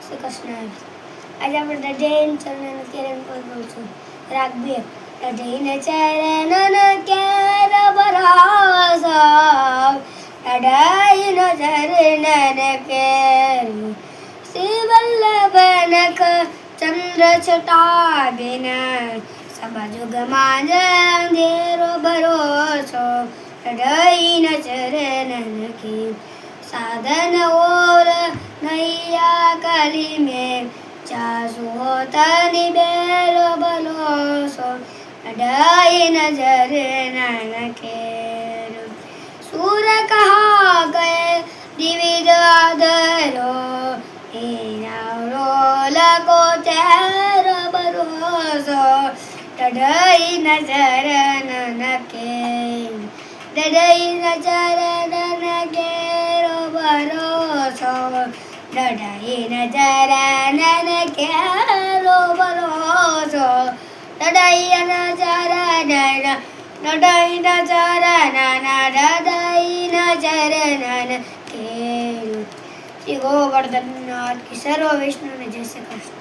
શ્રી કૃષ્ણ. આજે આપણે જૈન ચરણ કેરન પર બોલશું. રાગ 2. જૈન ચરણ કેર ભરોસો, જૈન ચરણ કેર શ્રી વલ્લભ નખ ચંદ્ર છટા બિન સબ જુગમાં અંધેરો ભરોસો, જૈન ચરણ की साधन और नैया कली में चासो तनि बेरो भरोसो, ढाई नजर ननकेर सूर कहा गए दिविद आदरो, लको तेरो भरोसो, ढाई नजर ननकेर ढाई नजर ननकेरो भरोसो, ढाई नजर ननकेरो भरोसो, ढाई नजर नन ढाई नजर नन ढाई नजर ननकेरो. श्री गोवर्धन नाथ की सर्व विष्णु ने जय श्री कृष्ण.